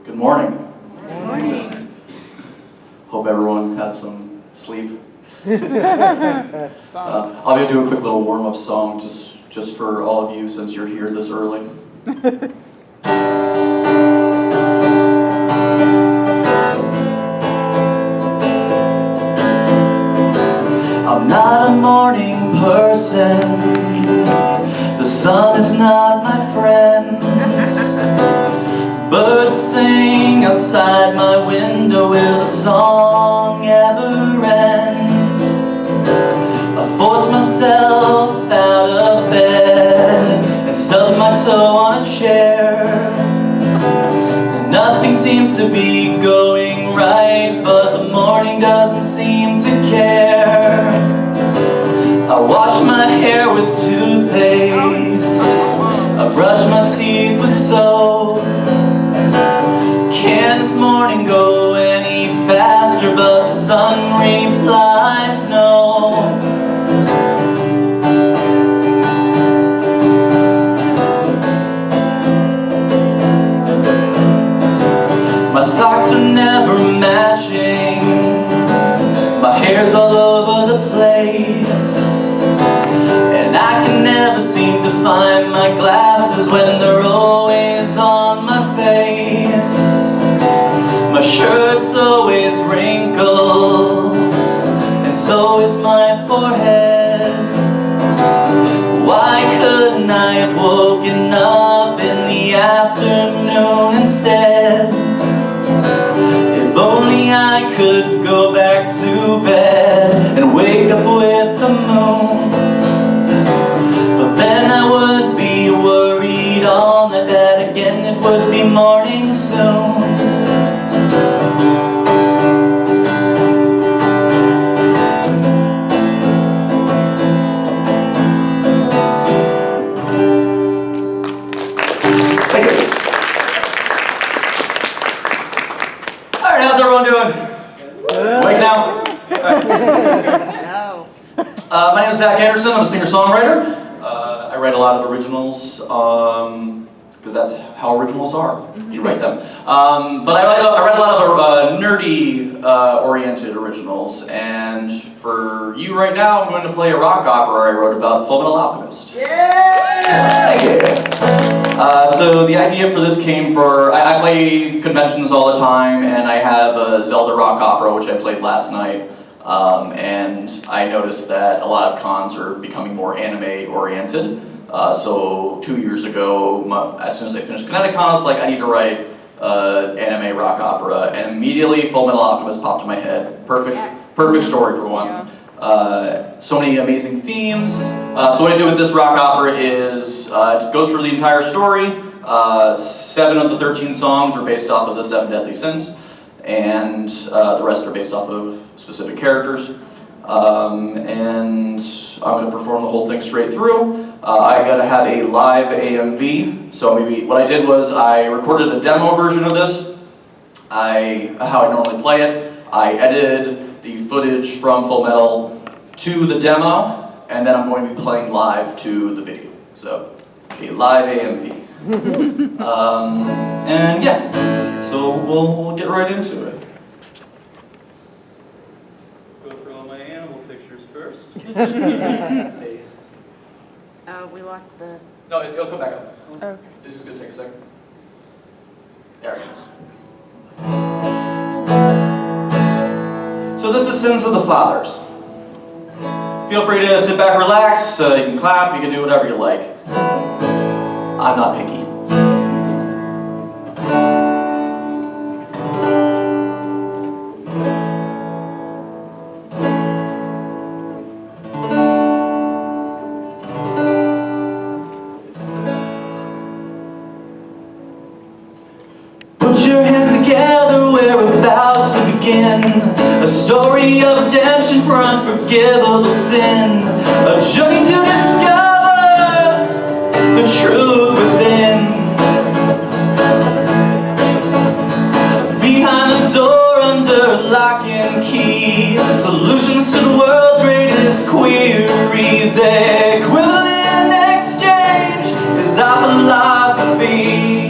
Good morning. Good morning. Hope everyone had some sleep. I'll be do a quick little warm-up song just for all of you since you're here this early. I'm not a morning person. The sun is not my friend. Birds sing outside my window. Will the song ever end? I force myself out of bed and stub my toe on a chair. Nothing seems to be going right, but the morning doesn't seem to care. I wash my hair with toothpaste. I brush my teeth with soap. Can this morning go any faster? But the sun replies no. My socks are never matching. My hair's all over the place. And I can never seem to find my glasses when they're always on my face. My shirt's always wrinkled, and so is my forehead. Why couldn't I have woken up in the afternoon instead? If only I could go back to bed and wake up with the moon. But then I would be worried all night that again it would be morning soon. Alright, how's everyone doing? Awake now? No. My name is Andersen. I'm a singer-songwriter. I write a lot of originals because that's how originals are. You write them. But I write a lot of nerdy-oriented originals. And for you right now, I'm going to play a rock opera I wrote about Fullmetal Alchemist. Yeah! So the idea for this came for, I play conventions all the time, and I have a Zelda rock opera which I played last night. And I noticed that a lot of cons are becoming more anime-oriented. So 2 years ago, as soon as I finished Connecticon, I was like, I need to write anime rock opera, and immediately Fullmetal Alchemist popped in my head. Perfect story for one. So many amazing themes. So what I do with this rock opera is it goes through the entire story. 7 of the 13 songs are based off of the 7 deadly sins, and the rest are based off of specific characters. And I'm going to perform the whole thing straight through. I got to have a live AMV. So maybe what I did was I recorded a demo version of this. How I normally play it. I edited the footage from Fullmetal to the demo, and then I'm going to be playing live to the video. So a live AMV. And yeah, so we'll get right into it. Go through all my animal pictures first. We lost the... No, it'll come back up. Okay. This is going to take a second. There we go. So this is Sins of the Fathers. Feel free to sit back, relax. You can clap, you can do whatever you like. I'm not picky. Put your hands together, we're about to begin. A story of redemption for unforgivable sin. A journey to discover the truth within. Behind the door, under lock and key. Solutions to the world's greatest queries. Equivalent exchange is our philosophy.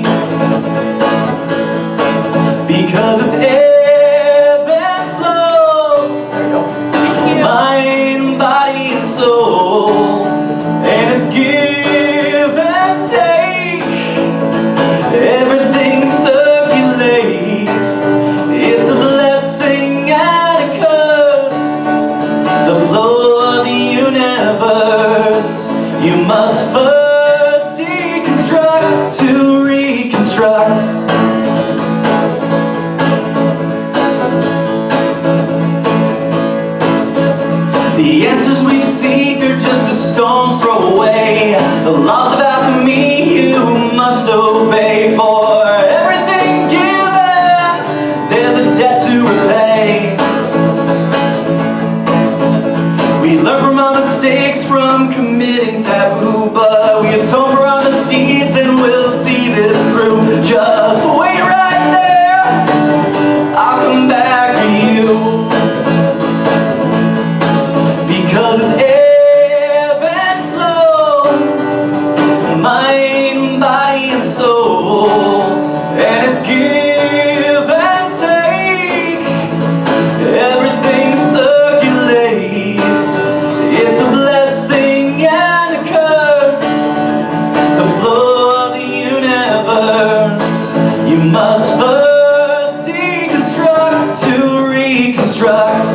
hearts. The answers we seek are just a stone's throw away. The laws of alchemy you must obey. For everything given, there's a debt to repay. We learn from our mistakes, from committing taboo, but we atone for our misdeeds and we'll see this through. Just wait right there, I'll come back to you. Because it's ebb and flow, mind, body, and soul, and it's give and take. Everything circulates. It's a blessing and a curse, the flow of the universe. You must first deconstruct to reconstruct.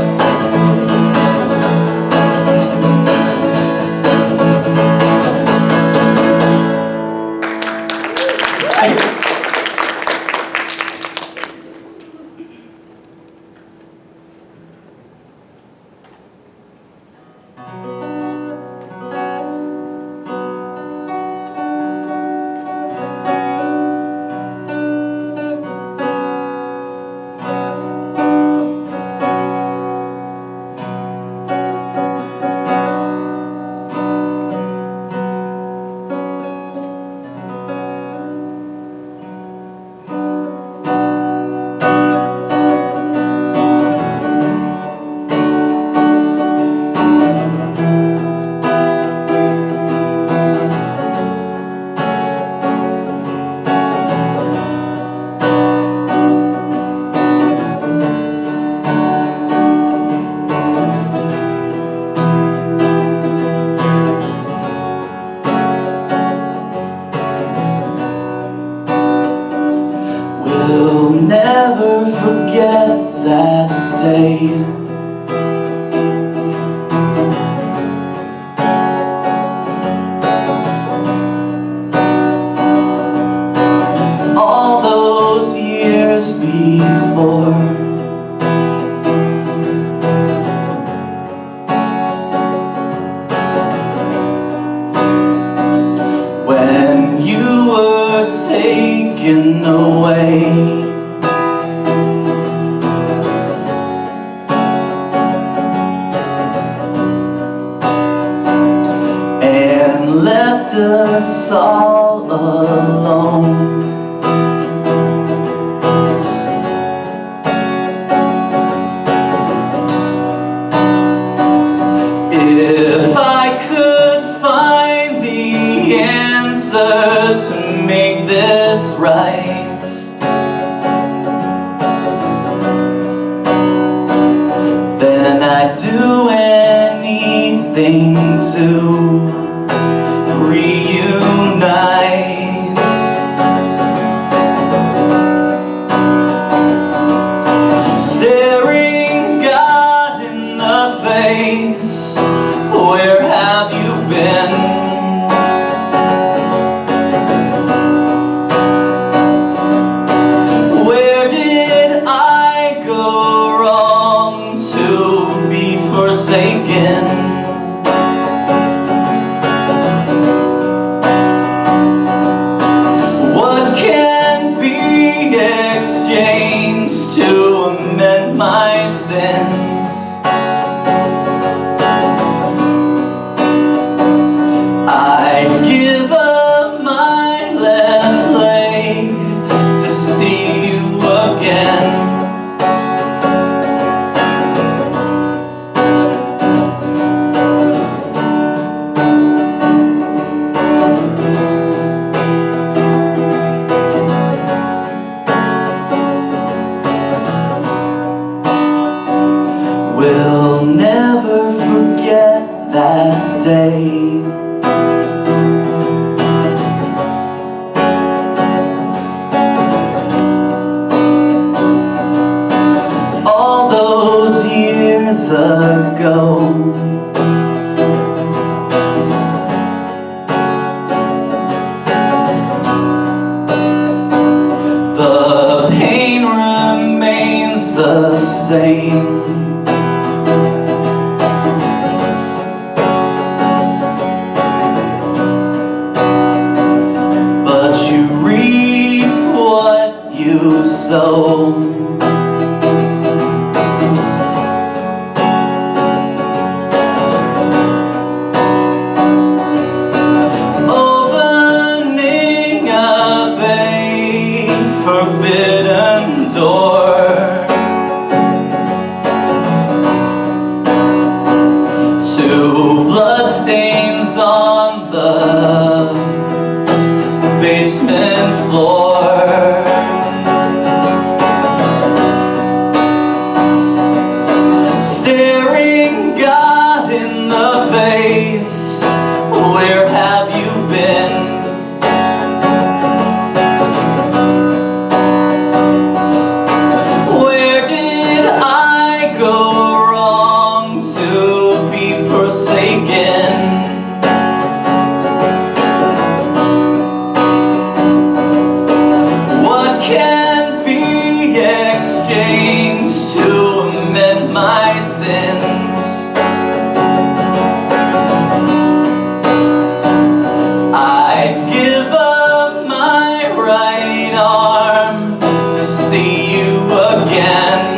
We'll never forget that day. All those years before. When you were taken away. And left us all alone. If I could find the answers to make this right, then I'd do anything to reunite. Staring God in the face, where have you been? Where did I go wrong to be forsaken? the pain remains the same. But you reap what you sow. Forbidden door, two bloodstains on the basement floor. Staring God in the face, where have you been? What can be exchanged to amend my sins? I'd give up my right arm to see you again.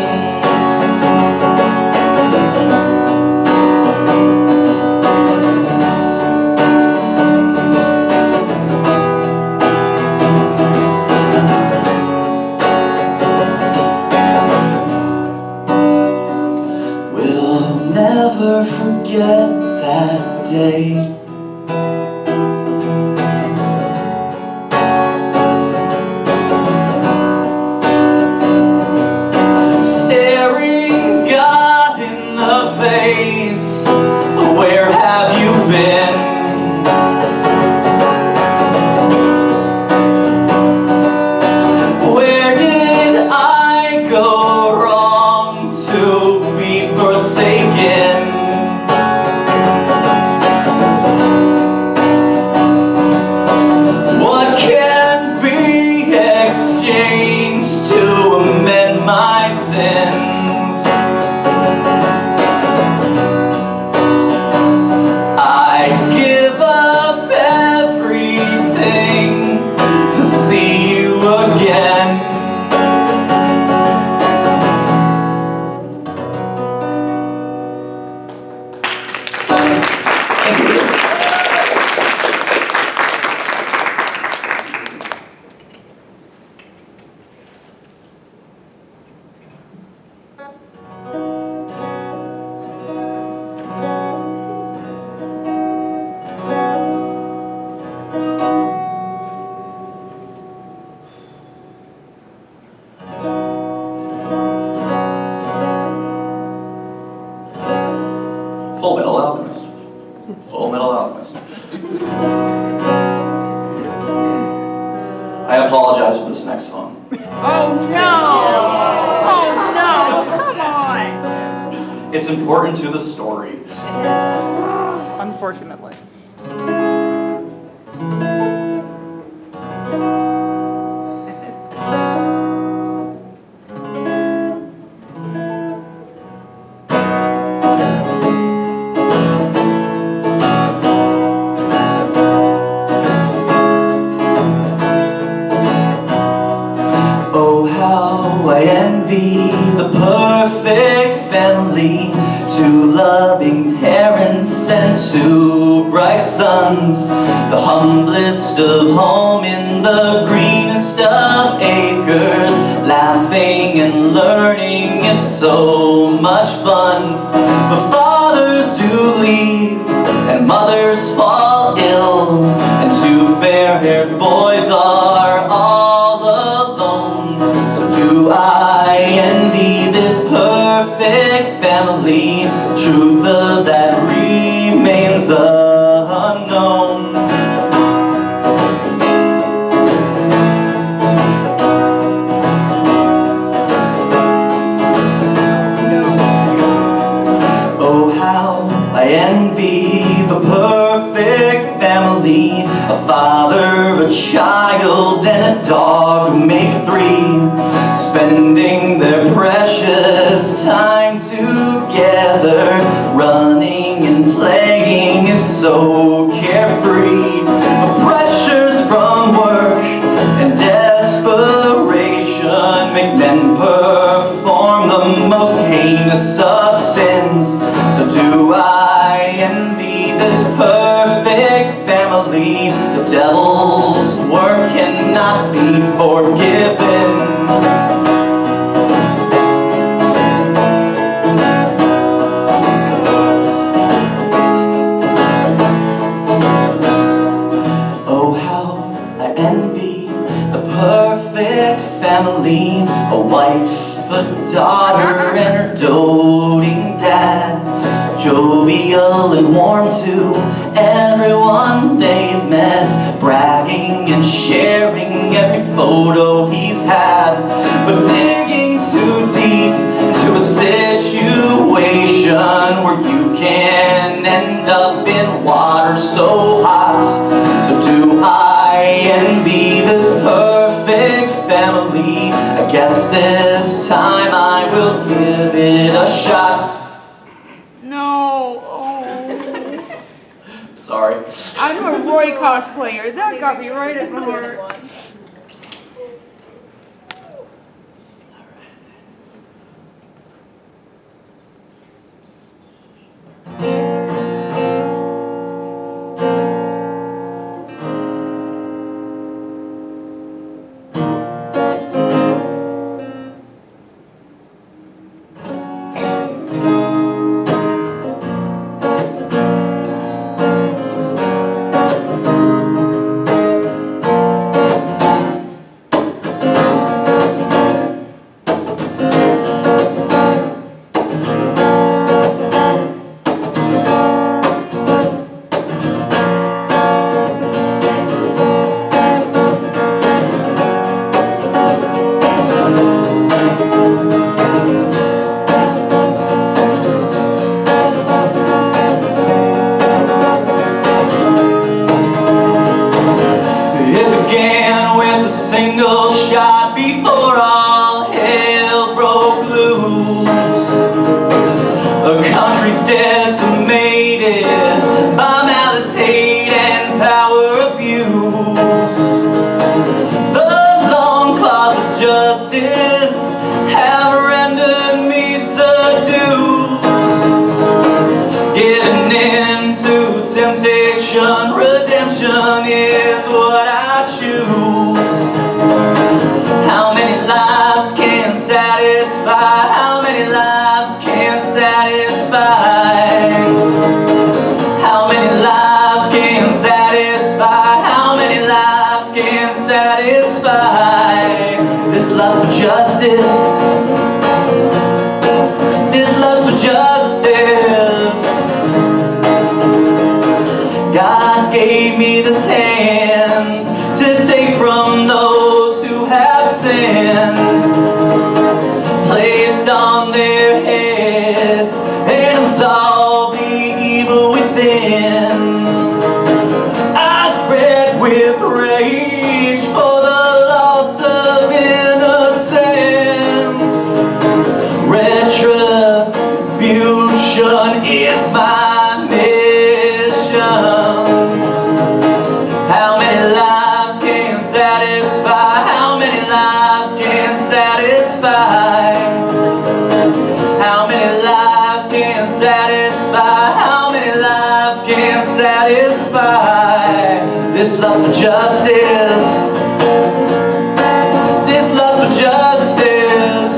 Never forget that day. Staring God in the face, where have you been? Where did I go wrong to be forsaken? What can be exchanged to amend my sins? I'd give up everything to see you again. Fullmetal Alchemist. Fullmetal Alchemist. I apologize for this next song. Oh no! Oh no! Come on! It's important to the story. Unfortunately. I envy the perfect family, two loving parents and two bright sons, the humblest of home in the greenest of acres. Laughing and learning is so much fun, but fathers do leave and mothers fall ill, and two fair-haired boys are all alone. So do I envy this perfect family? Truth of that remains unknown. Oh, how I envy the perfect family, a father, a child, and a dog make three, spending their precious time together. Running and playing is so carefree. Pressures from work and desperation make men perform the most heinous of sins. So do I envy this perfect family? The devil's work cannot be forgiven. Oh, how I envy the perfect family. A wife, a daughter, and her doting dad. Jovial and warm to everyone they've met, bragging and sharing every photo he's had. But digging too deep into a situation where you can end up in water so hot. So do I envy this perfect family? I guess this time I will give it a shot. No. Oh. Sorry. I'm a Roy cosplayer. That got me right at the heart. Single shot before all hell broke loose. A country decimated by malice, hate, and power abuse. The long claws of justice have rendered me seduced. Giving in to temptation, redemption is what I choose. How many lives can satisfy? How many lives can satisfy? How many lives can satisfy? How many lives can satisfy? This lust for justice. This lust for justice. God gave me this hand to take from those who have sins placed on their heads and absolve the evil within. I spread with rage for the loss of innocence. Retribution is my mission. How many lives can satisfy? How many lives can satisfy? How many lives can satisfy? How many lives can satisfy? This lust for justice. This lust for justice.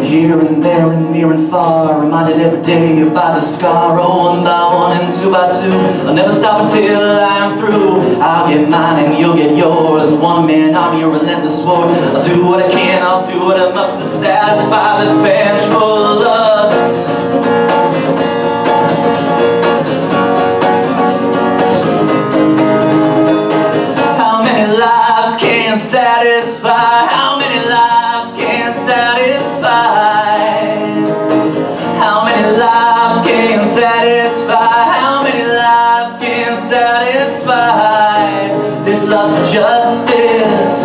Here and there and near and far, reminded every day by the scar. Oh, one by one and two by two, I'll never stop until I'm through. I'll get mine and you'll get yours. One man army, a relentless war. I'll do what I can, I'll do what I must to satisfy this vengeful lust. How many lives can satisfy? How many lives can satisfy? How many lives can satisfy? How many lives can satisfy? This love for justice.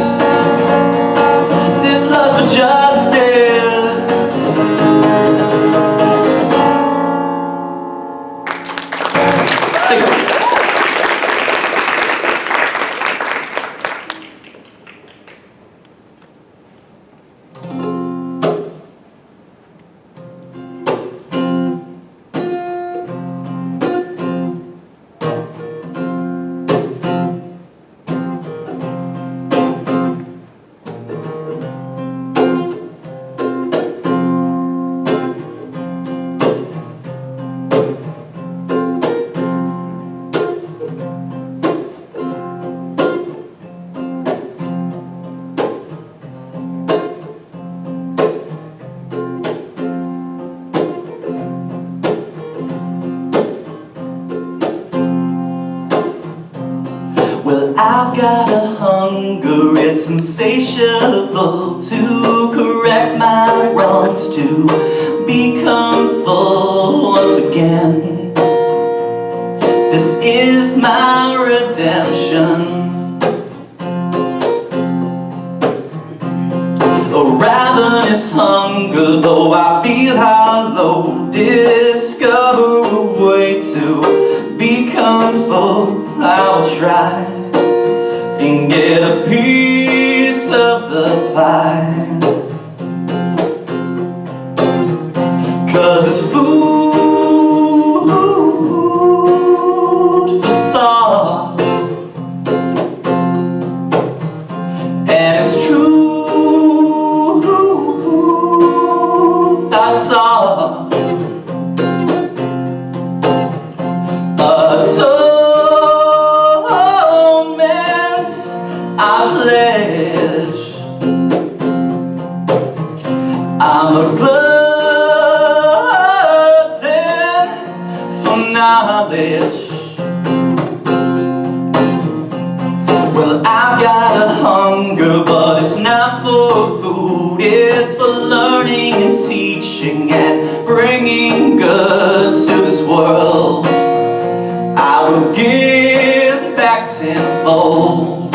I've got a hunger, it's insatiable to correct my wrongs, to become full once again. This is my redemption. A ravenous hunger, though I feel hollow, discover a way to become full. I'll try and get a piece of the pie, 'cause it's food for thought, and it's true I saw atonement I pledge. I'm a glutton for knowledge. Well, I've got a hunger, but it's not for food. It's for learning and teaching and bringing good to this world. I will give back tenfold.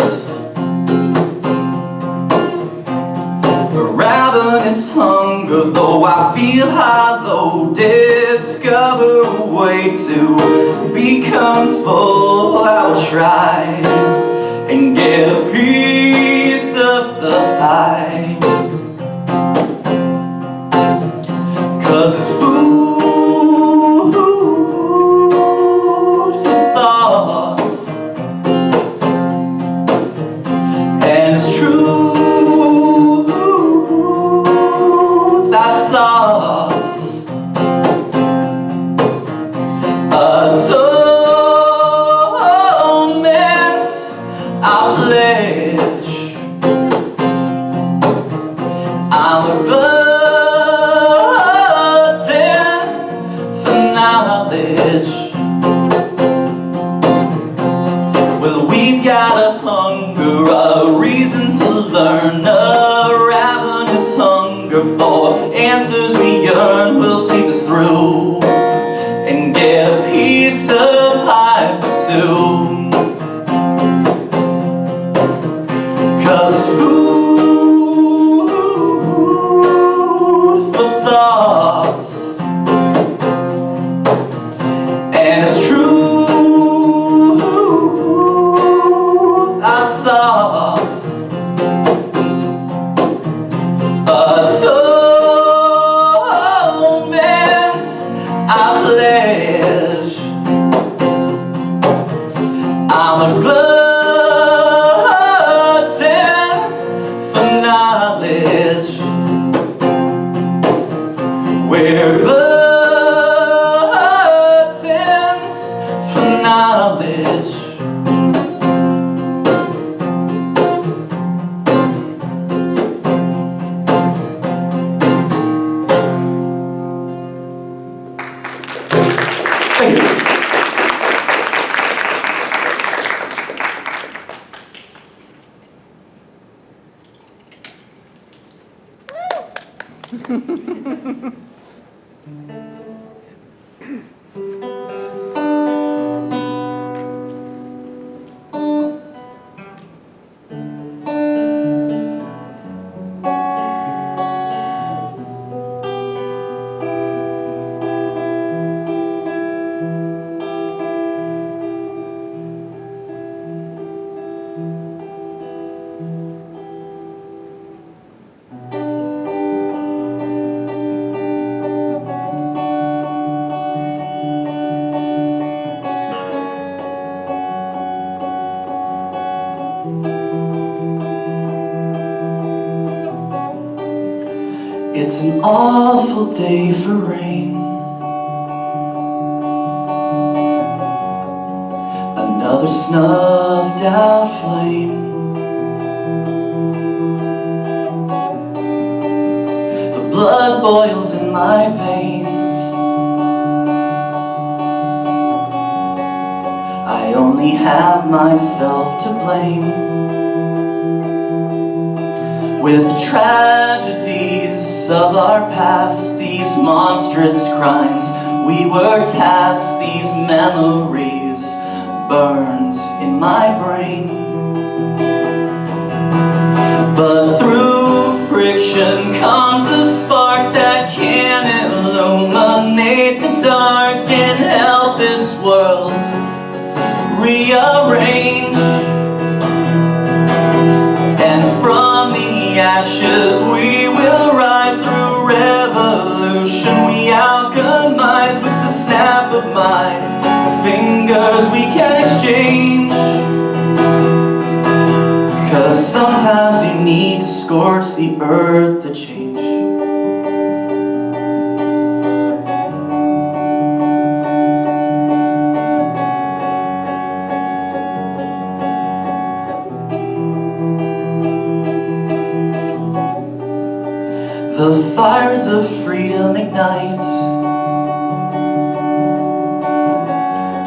A ravenous hunger, though I feel hollow, discover a way to become full. I'll try and get a piece of the pie, 'cause it's food for thought, and it's truth I sought. Atonement I pledge. I'm a glutton for knowledge. Well, we've got a hunger, a reason to learn, a ravenous hunger for answers we yearn. We'll see this through and get a piece of pie for two. 'Cause it's food for thoughts, and it's truth I sought. Atonement I pledge. I'm a glutton for knowledge. We're gluttons for knowledge. Thank you. It's an awful day for rain. Another snuffed out flame. The blood boils in my veins. I only only have myself to blame. With tragedies of our past, these monstrous crimes we were tasked, these memories burned in my brain. But through friction comes a spark that can illuminate the dark and help this world rearrange. And from the ashes we will rise through revolution. We alchemize with the snap of my fingers we can exchange. 'Cause sometimes you need to scorch the earth to change. The fires of freedom ignite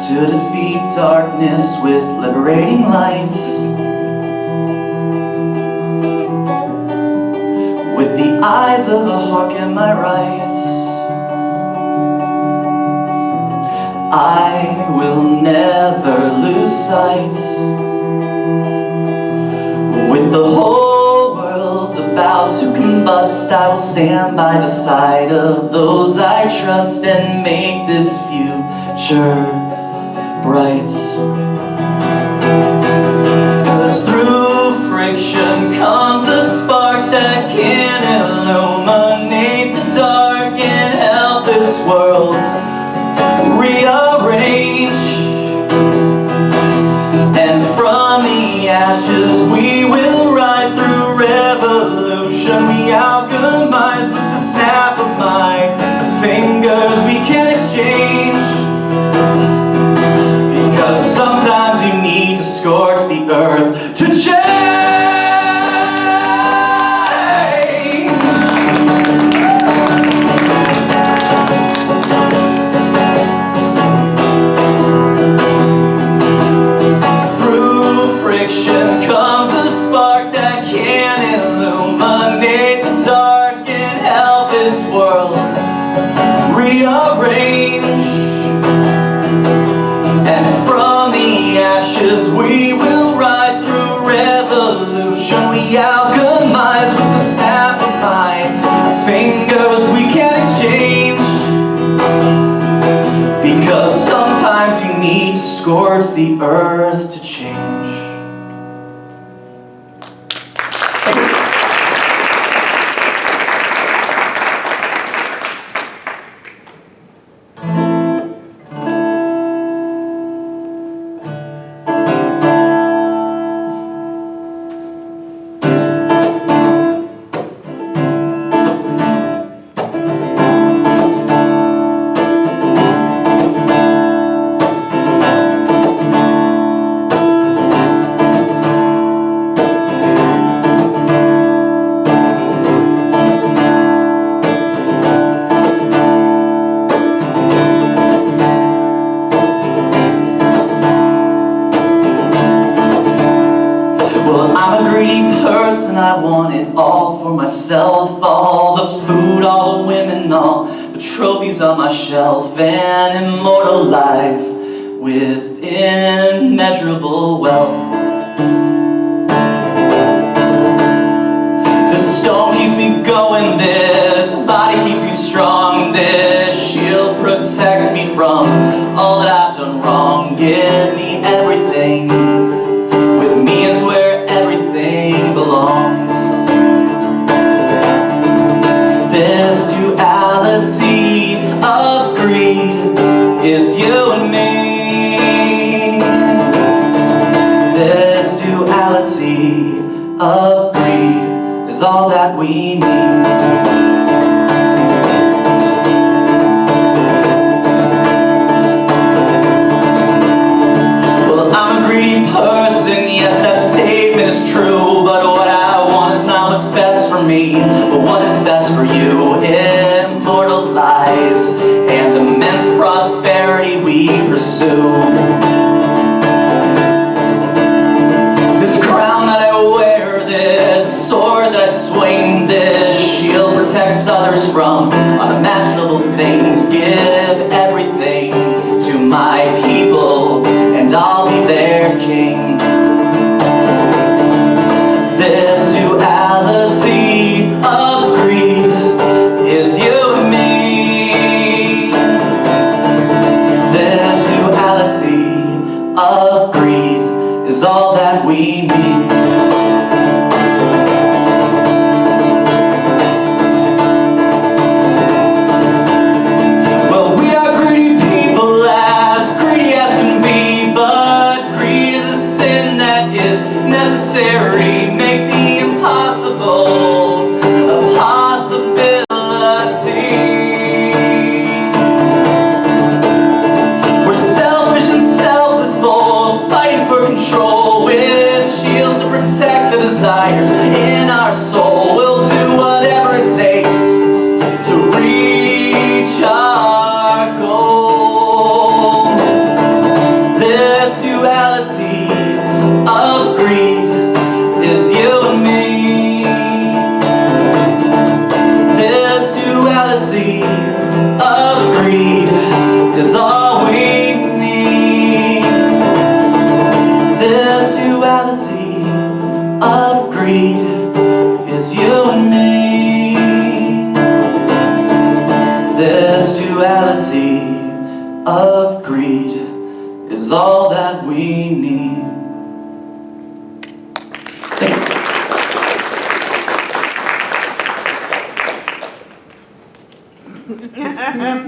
to defeat darkness with liberating lights. With the eyes of a hawk am I right? I will never lose sight. With the whole world about to combust, I will stand by the side of those I trust and make this future bright. 'Cause through friction comes a spark that can illuminate the dark and help this world rearrange. And from the ashes we will rise through revolution. We alchemize with the snap of my fingers we can exchange. Because sometimes you need to scorch the earth to change. Through friction comes a spark that can illuminate the dark and help this world rearrange. We will rise through revolution. We alchemize with the snap of my fingers we can exchange. Because sometimes you need to scorch the earth to change. I want it all for myself, all the food, all the women, all the trophies on my shelf, an immortal life with immeasurable wealth. This stone keeps me going, this body keeps me strong, this shield protects me from all that I've done wrong. Give me everything, with me is where everything belongs. This duality of greed is you and me. This duality of greed is all that we need. Well, I'm a greedy person, yes, that statement is true, but what I want is not what's best for me, but what is best for you. Immortal lives and immense prosperity we pursue. sword that I swing, this shield protects others from unimaginable things. Give everything to my people, and I'll be their king. This duality of greed is you and me. This duality of greed is all that we need. Well, we are greedy people, as greedy as can be, but greed is a sin that is necessary. Make the impossible a possibility. We're selfish and selfless, both fighting for control with shields to protect the desires in our soul. We'll do whatever it takes to reach our goal. This duality of greed is you and me. This duality of greed is all we need. This duality of greed is you and me. This duality of greed is all that we need. Thank you.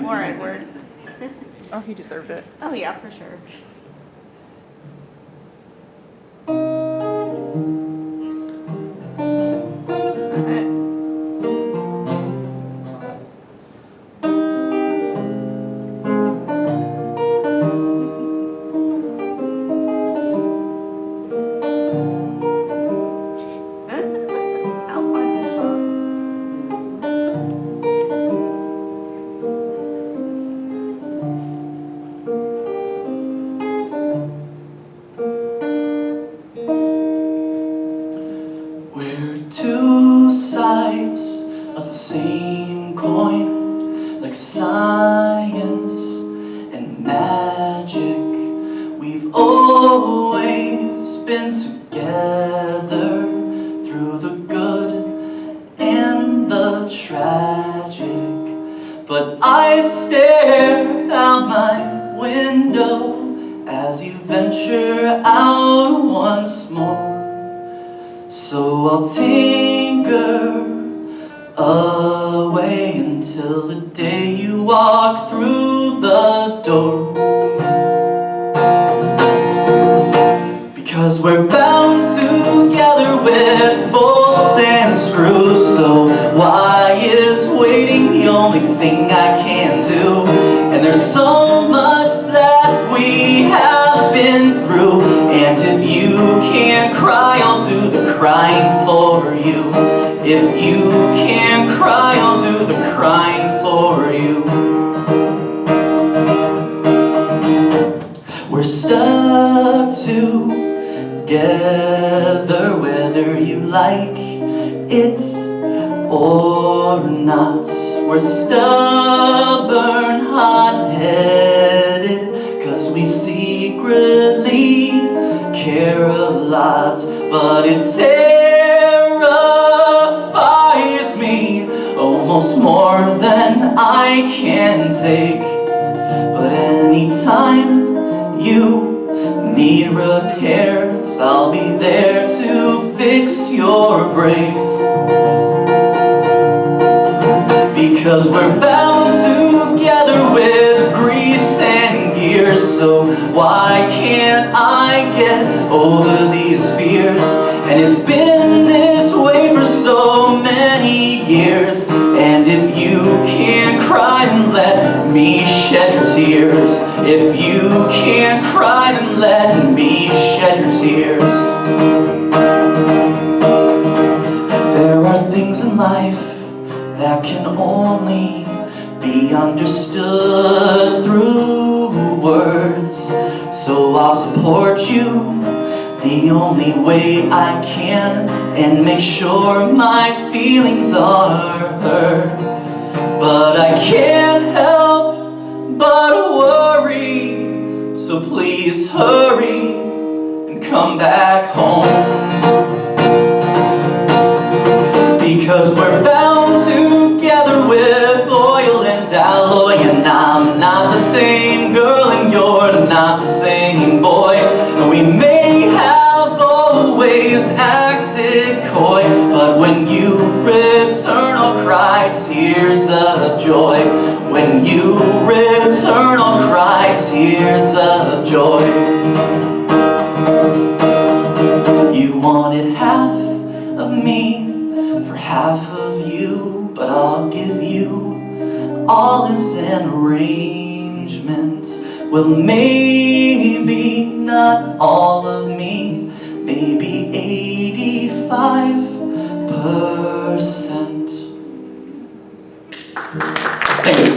More Edward. Oh, he deserved it. Oh yeah, for sure. We're two sides of the same coin, like science and magic. We've always been together through the good and the tragic. But I stare out my window as you venture out once more. So I'll tinker away until the day you walk through the door. Because we're bound together with bolts and screws. So why is waiting the only thing I can do? And there's so much that we have been through. And if you can't cry, I'll do the crying for you. If you can't cry, I'll do the crying for you. We're stuck together whether you like it or not. We're stubborn, hot-headed, 'cause we secretly care a lot. But it terrifies me almost more than I can take. But anytime you need repairs, I'll be there to fix your brakes. Because we're bound together with grease and gears. So why can't I get over these fears? And it's been this way for so many years. And if you can't cry, then let me shed your tears. If you can't cry, then let me shed your tears. There are things in life that can only be understood through words. So I'll support you the only way I can and make sure my feelings are heard. But I can't help but worry, so please hurry and come back home. Because we're bound together with oil and alloy, and I'm not the same girl and you're not the same boy. We may have always acted coy, but when you return I'll cry tears of joy. When you return I'll cry tears of joy. You wanted half of me for half of you, but I'll give you all as an arrangement. Well, maybe not all of me, maybe 85%. Thank you.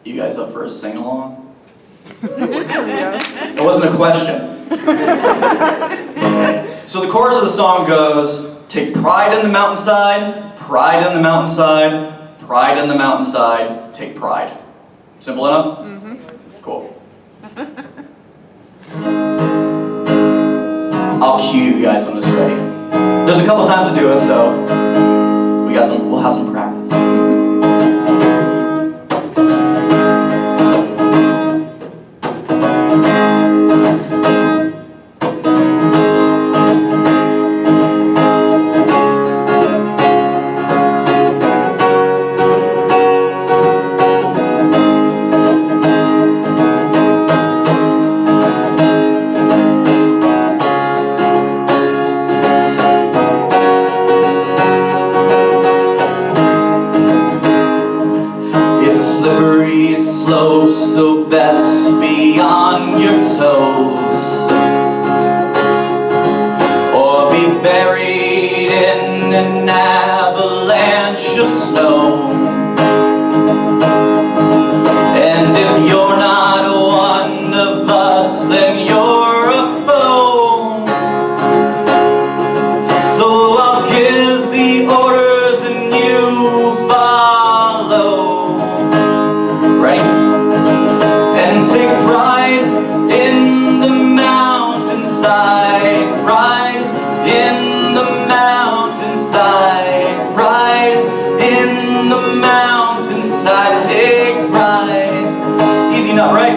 You guys up for a sing-along? Yes. It wasn't a question. So the chorus of the song goes, take pride in the mountainside, pride in the mountainside, pride in the mountainside, take pride. Simple enough? Mm-hmm. Cool. I'll cue you guys when it's ready. There's a couple times to do it, so we'll have some practice. Slippery slope, so best be on your toes, or be buried in an avalanche of snow. And if you're not one of us, then you're a foe. So I'll give the orders and you follow. Ready? And take pride in the mountainside, pride in the mountainside, pride in the mountainside, take pride. Easy enough, right?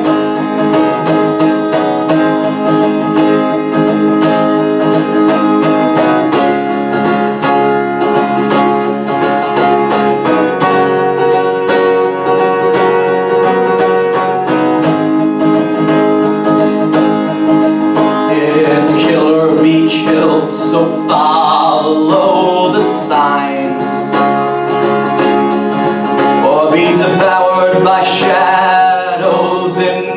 So follow the signs, or be devoured by shadows in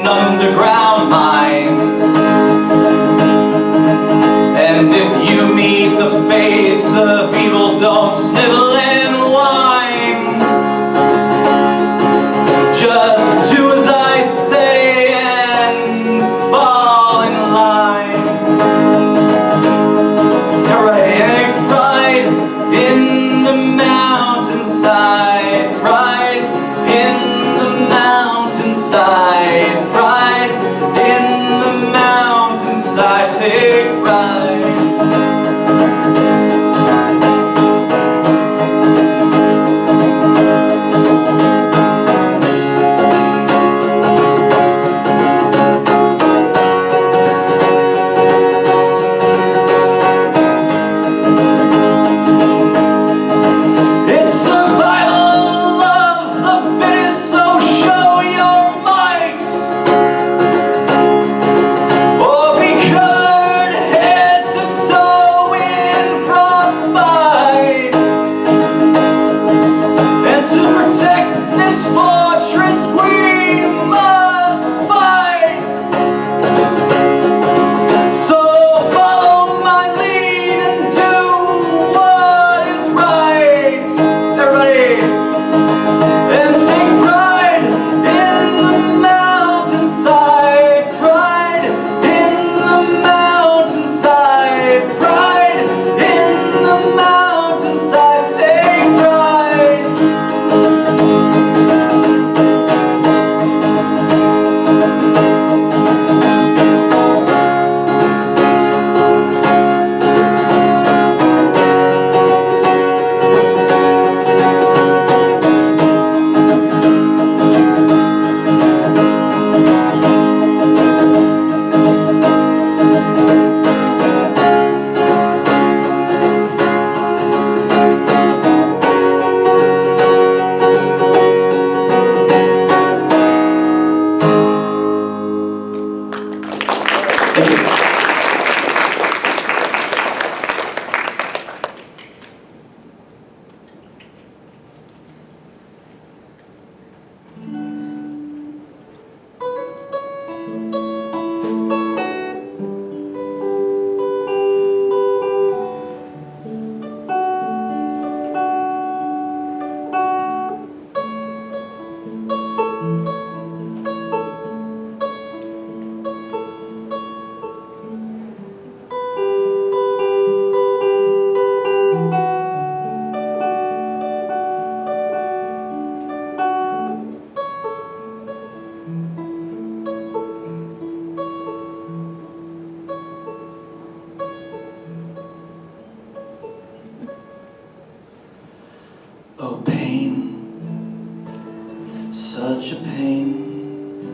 such a pain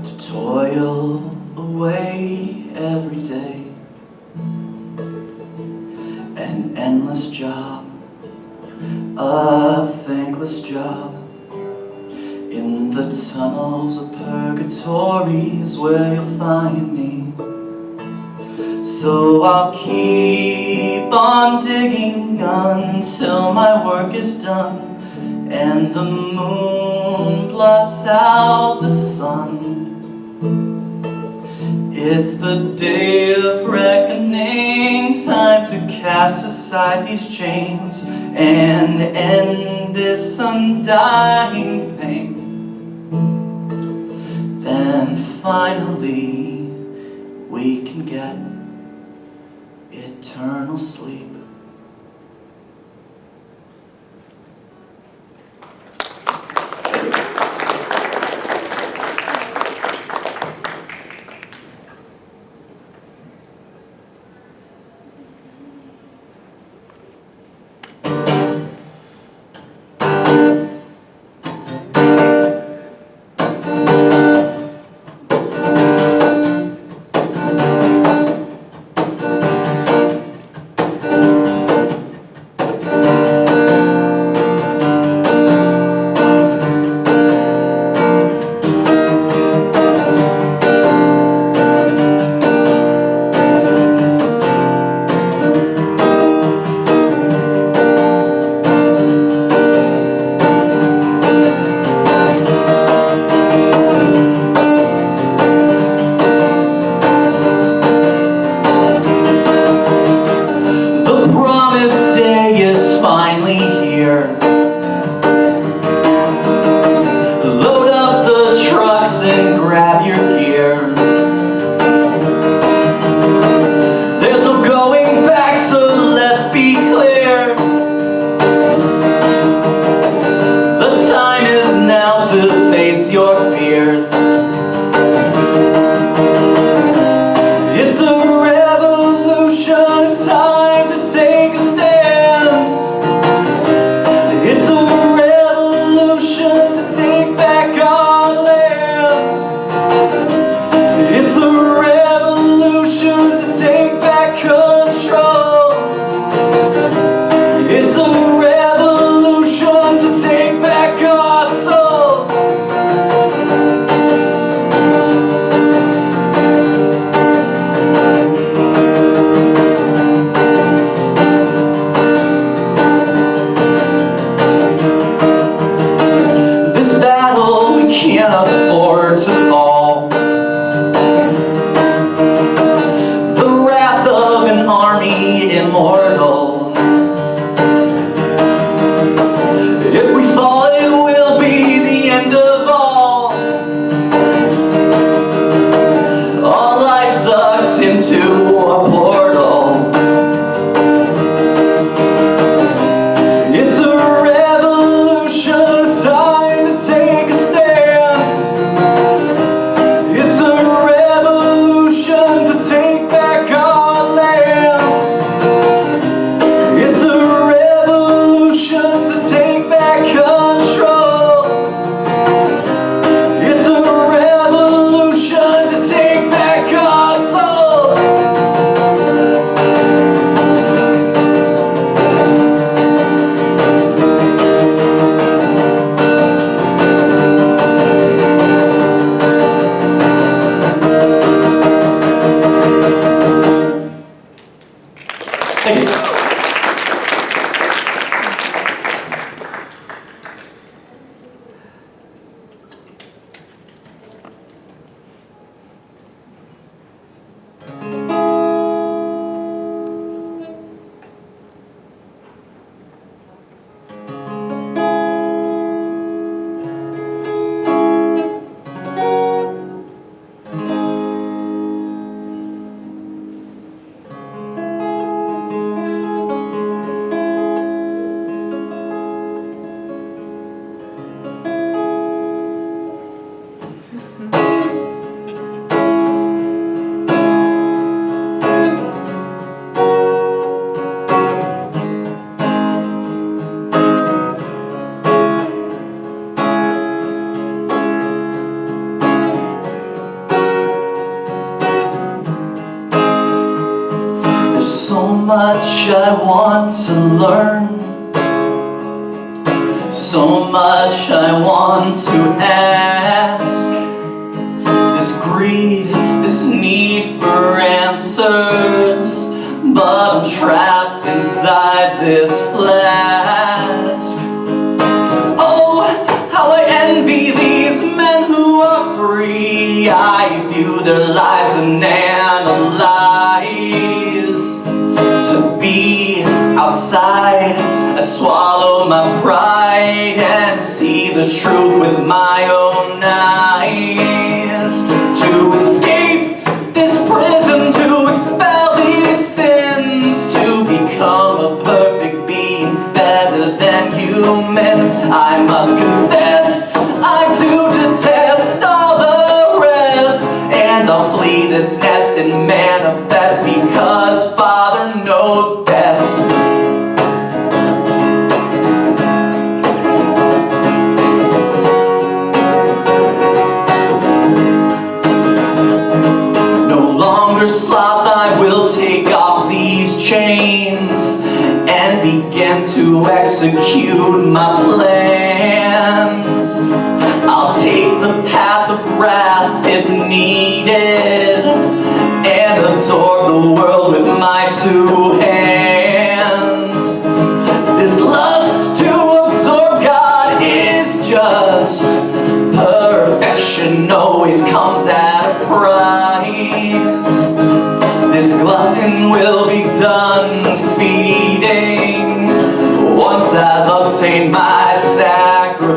to toil away every day. An endless job, a thankless job. In the tunnels of purgatory is where you'll find me. So I'll keep on digging until my work is done and the moon blots out the sun. It's the day of reckoning, time to cast aside these chains and end this undying pain. Then finally we can get eternal sleep. I want to learn, so much I want to ask. This greed, this need for answers, but I'm trapped inside this flask. Oh, how I envy these men who are free. I view their lives and analyze. To be outside and swallow my pride and see the truth with my own eyes. To escape this prison, to expel these sins, to become a perfect being, better than human. I must confess, I do detest all the rest, and I'll flee this nest and manifest, because Father knows best. Sloth, I will take off these chains and begin to execute my plans. I'll take the path of wrath if needed and absorb the world with my two hands. This lust to absorb God is just perfection, always comes at a price. This glutton will be done feeding once I've obtained my sacrifice.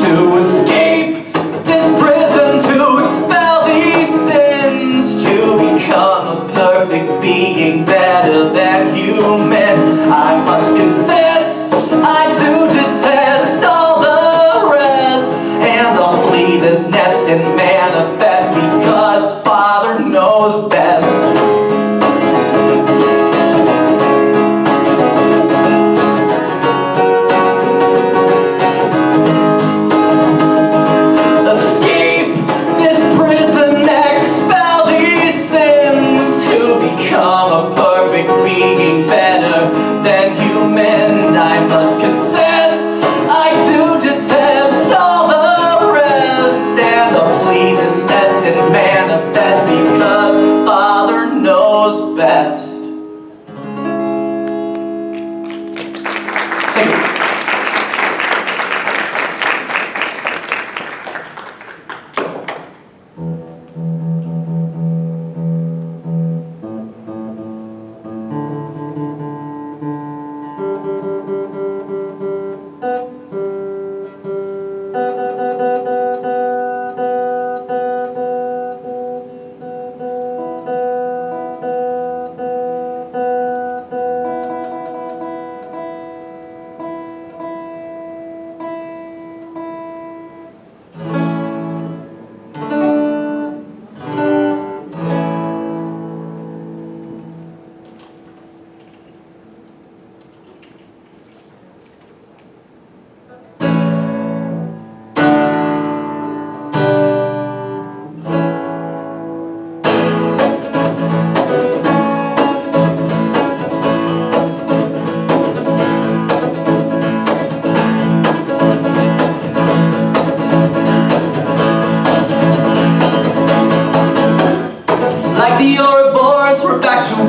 To escape this prison, to expel these sins, to become a perfect being, better than human. I must confess, I do detest all the rest, and I'll flee this nest and manifest, because Father knows best. Escape this prison, expel these sins, to become a perfect being, better than human. I must confess, I do detest all the rest, and I'll flee this nest and manifest, because Father knows best. Thank you.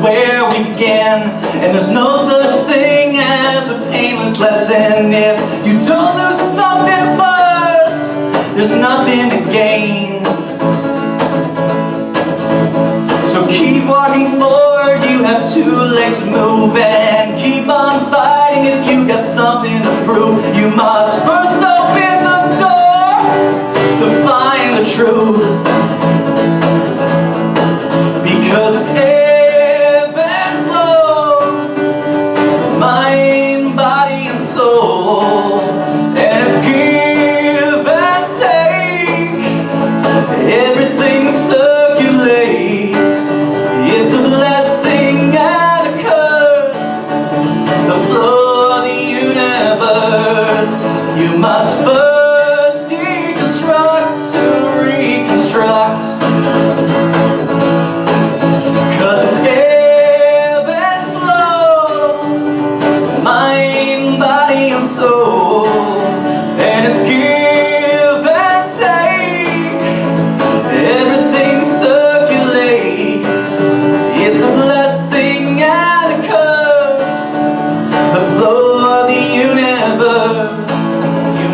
Where we began, and there's no such thing as a painless lesson. If you don't lose something first, there's nothing to gain. So keep walking forward, you have two legs to move, and keep on fighting if you got something to prove. You must first open the door to find the truth, because if everything circulates. It's a blessing and a curse, the flow of the universe. You must first deconstruct to reconstruct, 'cause it's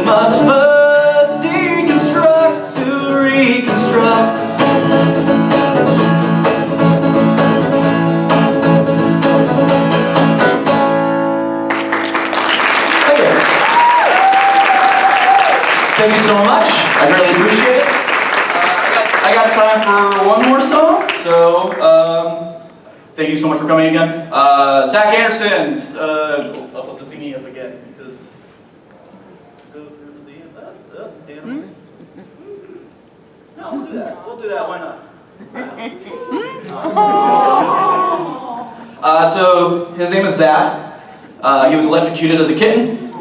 must first deconstruct to reconstruct. Thank you so much. I greatly appreciate it. I got time for one more song, so thank you so much for coming again. Zach Andersen, I'll put the thingy up again because go through the No, we'll do that. We'll do that. Why not? So his name is Zach. He was electrocuted as a kitten.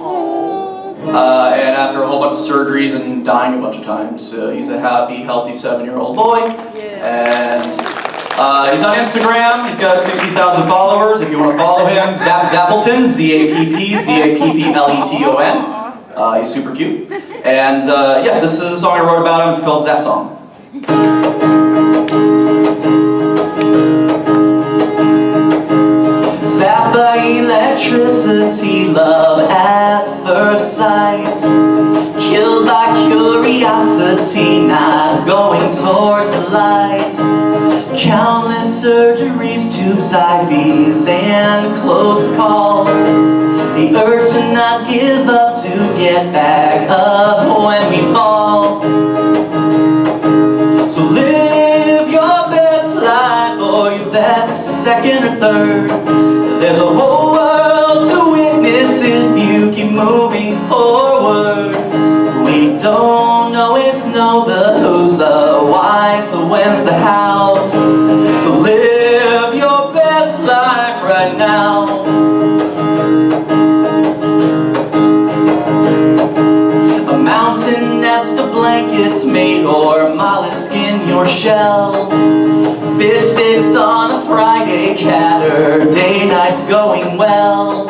And after a whole bunch of surgeries and dying a bunch of times, he's a happy, healthy 7-year-old boy. And he's on Instagram. He's got 60,000 followers. If you want to follow him, Zap Zappleton, Z-A-P-P-Z-A-P-P-L-E-T-O-N. He's super cute. And yeah, this is a song I wrote about him. It's called Zap Song. Zapped by electricity, love at first sight. Killed by curiosity, not going towards the light. Countless surgeries, tubes, IVs, and close calls. The urge to not give up, to get back up when we fall. So live your best life, or your best second or third. There's a whole world to witness if you keep moving forward. We don't always know the who's, the why's, the when's, the how's. So live your best life right now. A mountain nest of blankets made, or mollusk in your shell. Fish sticks on a Friday, Saturday night's going well.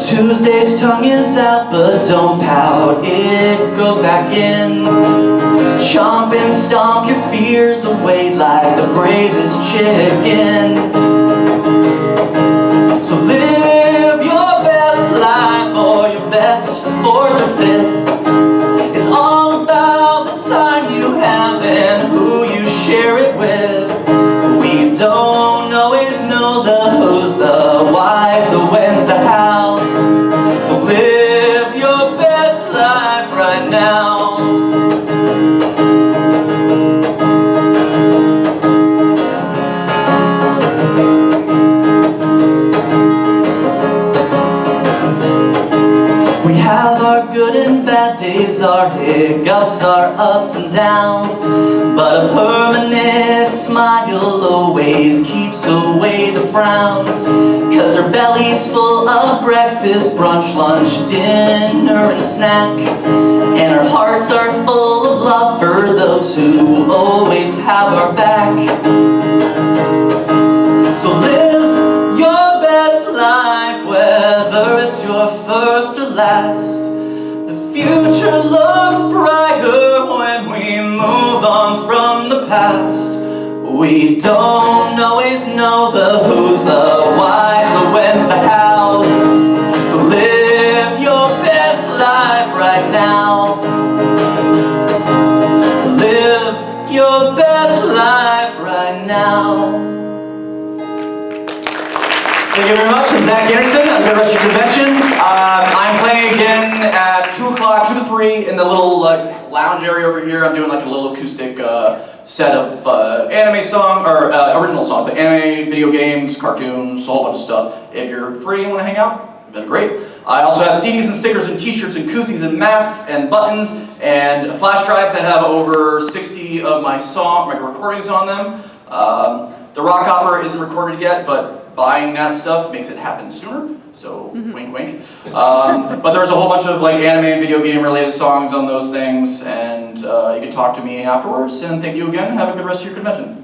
Tuesday's tongue is out, but don't pout, it goes back in. Chomp and stomp your fears away like the bravest chicken. So live your best life, or your best fourth or fifth. It's all about the time you have and who you share it with. We don't always know the who's, the why's, the when's, the how's. So live your best life right now. We have our good and bad days, our hiccups, our ups and downs, but a permanent smile always keeps away the frowns. 'Cause our belly's full of breakfast, brunch, lunch, dinner, and snack. And our hearts are full of love for those who always have our back. So live your best life, whether it's your first or last. The future looks brighter when we move on from the past. We don't always know the who's, the why's, the when's, the how's. So live your best life right now. Live your best life right now. Thank you very much. I'm Zach Andersen. I'm the rest of your convention. I'm playing again at 2 o'clock, 2 to 3 in the little lounge area over here. I'm doing like a little acoustic set of anime song, or original songs, but anime, video games, cartoons, a whole bunch of stuff. If you're free and want to hang out, then great. I also have CDs and stickers and t-shirts and koozies and masks and buttons and flash drives that have over 60 of my recordings on them. The Rock Opera isn't recorded yet, but buying that stuff makes it happen sooner, so wink wink. But there's a whole bunch of like anime and video game related songs on those things, and you can talk to me afterwards, and thank you again, have a good rest of your convention.